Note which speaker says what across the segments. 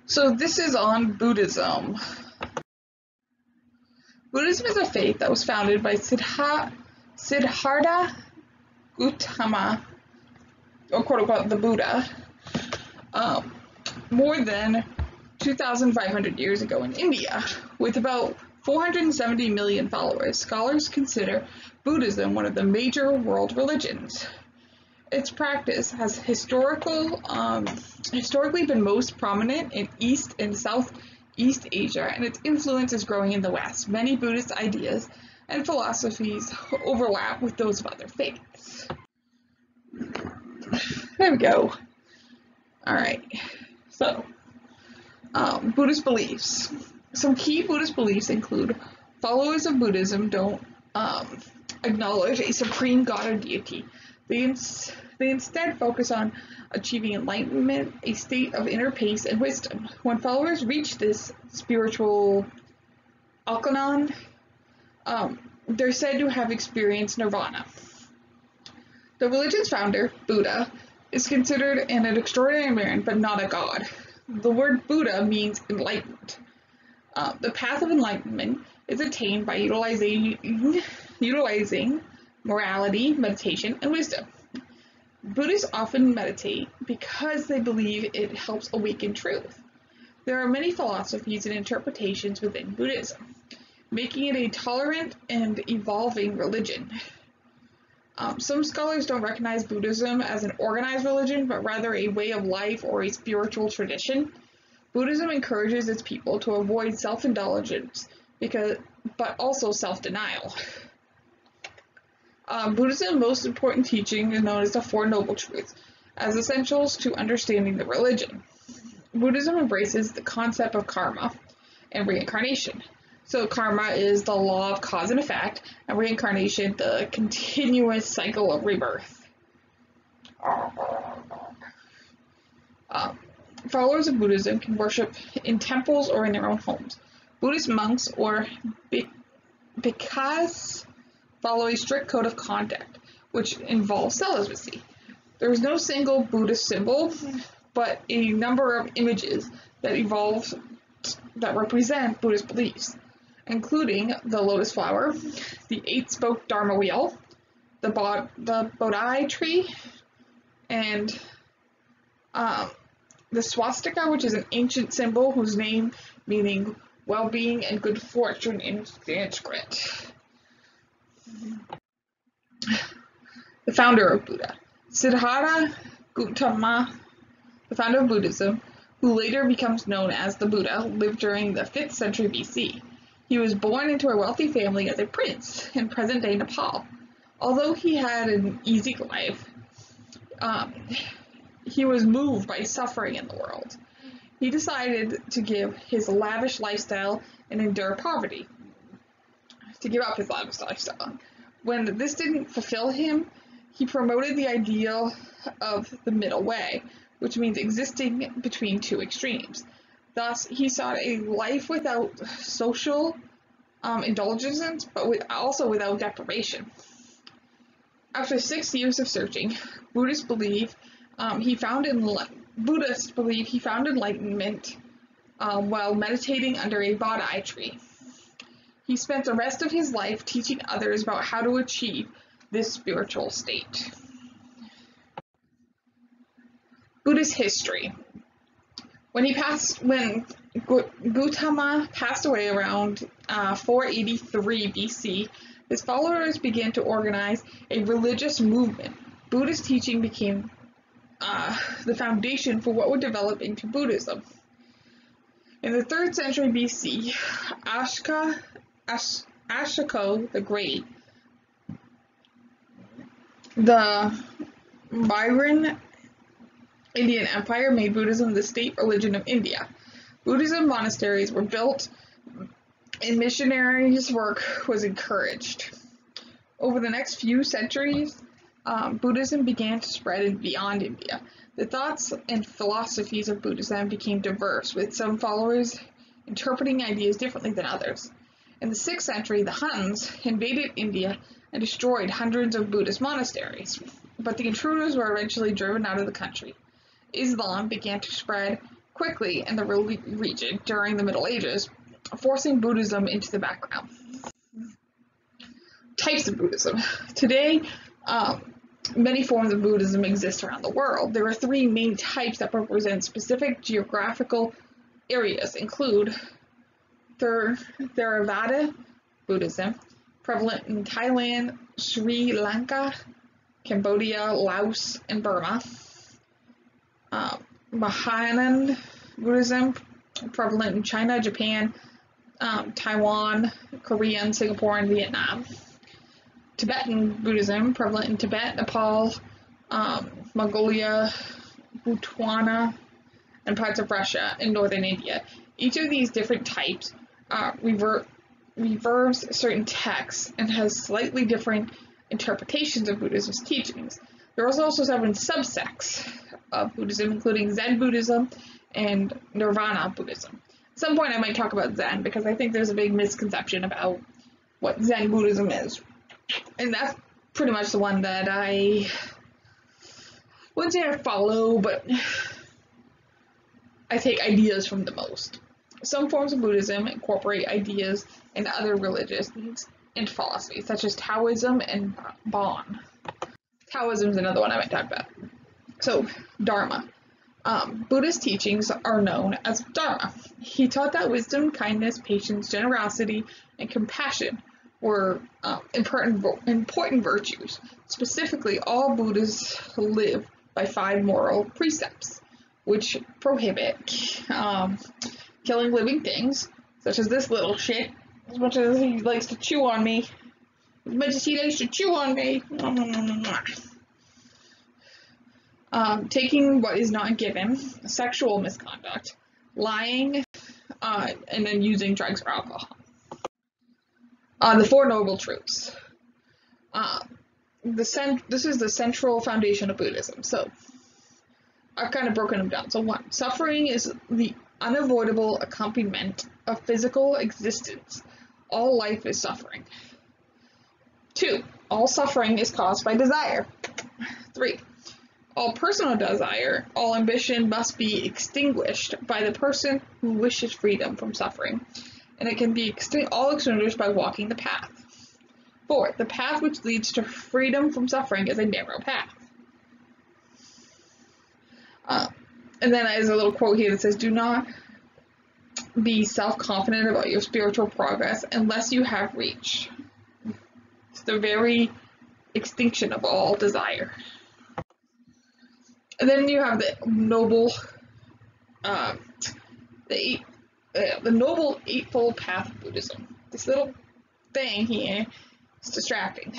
Speaker 1: So this is on Buddhism. Buddhism is a faith that was founded by Siddhartha Gautama, or quote unquote the Buddha, more than 2,500 years ago in India, with about 470 million followers. Scholars consider Buddhism one of the major world religions. Its practice has historically been most prominent in East and Southeast Asia, and its influence is growing in the West. Many Buddhist ideas and philosophies overlap with those of other faiths. There we go. Alright, so, Buddhist beliefs. Some key Buddhist beliefs include followers of Buddhism don't acknowledge a supreme God or deity. They instead focus on achieving enlightenment, a state of inner peace and wisdom. When followers reach this spiritual alkanon, they're said to have experienced nirvana. The religion's founder, Buddha, is considered an extraordinary man, but not a god. The word Buddha means enlightened. The path of enlightenment is attained by utilizing morality, meditation, and wisdom. Buddhists often meditate because they believe it helps awaken truth. There are many philosophies and interpretations within Buddhism, making it a tolerant and evolving religion. Some scholars don't recognize Buddhism as an organized religion, but rather a way of life or a spiritual tradition. Buddhism encourages its people to avoid self-indulgence, but also self-denial. Buddhism's most important teaching is known as the Four Noble Truths, as essentials to understanding the religion. Buddhism embraces the concept of karma and reincarnation. So karma is the law of cause and effect, and reincarnation, the continuous cycle of rebirth. Followers of Buddhism can worship in temples or in their own homes. Buddhist monks or bhikkhus follow a strict code of conduct, which involves celibacy. There is no single Buddhist symbol, but a number of images that represent Buddhist beliefs, including the lotus flower, the eight-spoked Dharma wheel, the Bodhi tree, and the swastika, which is an ancient symbol whose name meaning well-being and good fortune in Sanskrit. The founder of Buddha. Siddhartha Gautama, the founder of Buddhism, who later becomes known as the Buddha, lived during the 5th century BC. He was born into a wealthy family as a prince in present-day Nepal. Although he had an easy life, he was moved by suffering in the world. He decided to give his lavish lifestyle and endure poverty. To give up his lavish lifestyle. When this didn't fulfill him, he promoted the ideal of the middle way, which means existing between two extremes. Thus, he sought a life without social indulgence, but also without deprivation. After 6 years of searching, Buddhists believe he found enlightenment while meditating under a Bodhi tree. He spent the rest of his life teaching others about how to achieve this spiritual state. Buddhist history. When Gautama passed away around 483 BC, his followers began to organize a religious movement. Buddhist teaching became the foundation for what would develop into Buddhism. In the 3rd century BC, Ashoka the Great, the Mauryan Indian Empire, made Buddhism the state religion of India. Buddhism monasteries were built and missionaries' work was encouraged. Over the next few centuries, Buddhism began to spread beyond India. The thoughts and philosophies of Buddhism became diverse, with some followers interpreting ideas differently than others. In the 6th century, the Huns invaded India and destroyed hundreds of Buddhist monasteries, but the intruders were eventually driven out of the country. Islam began to spread quickly in the region during the Middle Ages, forcing Buddhism into the background. Types of Buddhism. Today, many forms of Buddhism exist around the world. There are three main types that represent specific geographical areas, include Theravada Buddhism, prevalent in Thailand, Sri Lanka, Cambodia, Laos, and Burma. Mahayana Buddhism, prevalent in China, Japan, Taiwan, Korea, Singapore, and Vietnam. Tibetan Buddhism, prevalent in Tibet, Nepal, Mongolia, Botswana, and parts of Russia and northern India. Each of these different types reverse certain texts and has slightly different interpretations of Buddhism's teachings. There are also 7 subsects of Buddhism, including Zen Buddhism and Nirvana Buddhism. At some point I might talk about Zen, because I think there's a big misconception about what Zen Buddhism is. And that's pretty much the one that I wouldn't say I follow, but I take ideas from the most. Some forms of Buddhism incorporate ideas in other religions and philosophies, such as Taoism and Bon. Taoism is another one I might talk about. So, Dharma. Buddhist teachings are known as Dharma. He taught that wisdom, kindness, patience, generosity, and compassion were important virtues. Specifically, all Buddhists live by 5 moral precepts, which prohibit killing living things, such as this little shit, as much as he likes to chew on me. As much as he likes to chew on me. Taking what is not given, sexual misconduct, lying, and then using drugs or alcohol. The 4 Noble Truths. This is the central foundation of Buddhism. So, I've kind of broken them down. So 1, suffering is the unavoidable accompaniment of physical existence. All life is suffering. 2, all suffering is caused by desire. 3, all personal desire, all ambition must be extinguished by the person who wishes freedom from suffering, and it can be all extinguished by walking the path. 4, the path which leads to freedom from suffering is a narrow path. And then there's a little quote here that says, do not be self-confident about your spiritual progress unless you have reached the very extinction of all desire. And then you have the noble, the Noble Eightfold Path of Buddhism. This little thing here is distracting.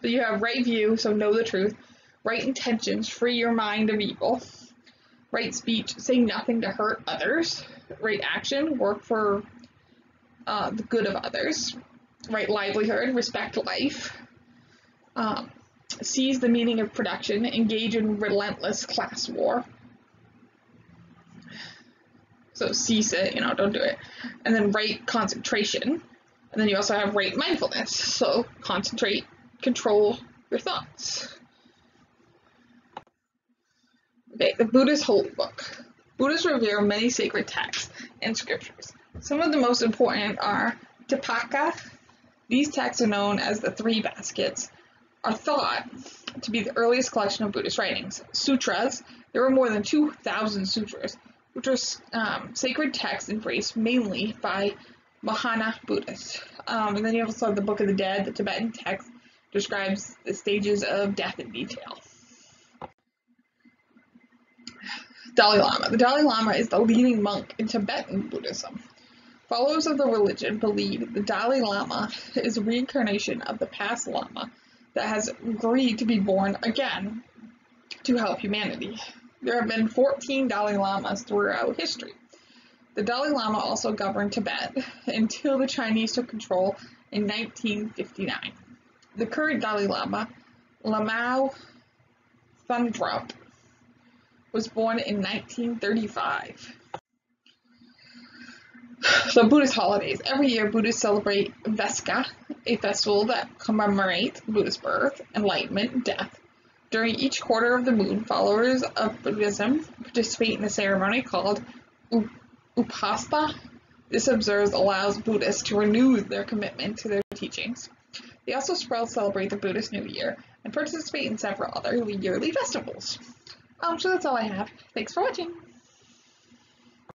Speaker 1: But you have right view, so know the truth. Right intentions, free your mind of evil. Right speech, say nothing to hurt others. Right action, work for the good of others. Right livelihood, respect life. Seize the meaning of production, engage in relentless class war. So cease it, don't do it. And then right concentration. And then you also have right mindfulness. So concentrate, control your thoughts. Okay, the Buddhist Holy Book. Buddhists revere many sacred texts and scriptures. Some of the most important are Tipaka. These texts are known as the 3 baskets, are thought to be the earliest collection of Buddhist writings. Sutras, there were more than 2,000 sutras, which are sacred texts embraced mainly by Mahayana Buddhists. And then you also have the Book of the Dead. The Tibetan text describes the stages of death in detail. Dalai Lama. The Dalai Lama is the leading monk in Tibetan Buddhism. Followers of the religion believe the Dalai Lama is a reincarnation of the past Lama that has agreed to be born again to help humanity. There have been 14 Dalai Lamas throughout history. The Dalai Lama also governed Tibet until the Chinese took control in 1959. The current Dalai Lama, Lamau Thundrup, was born in 1935. So Buddhist holidays. Every year Buddhists celebrate Veska, a festival that commemorates Buddha's birth, enlightenment, death, During each quarter of the moon, followers of Buddhism participate in a ceremony called Upasta. This allows Buddhists to renew their commitment to their teachings. They also celebrate the Buddhist New Year and participate in several other yearly festivals. So that's all I have. Thanks for watching.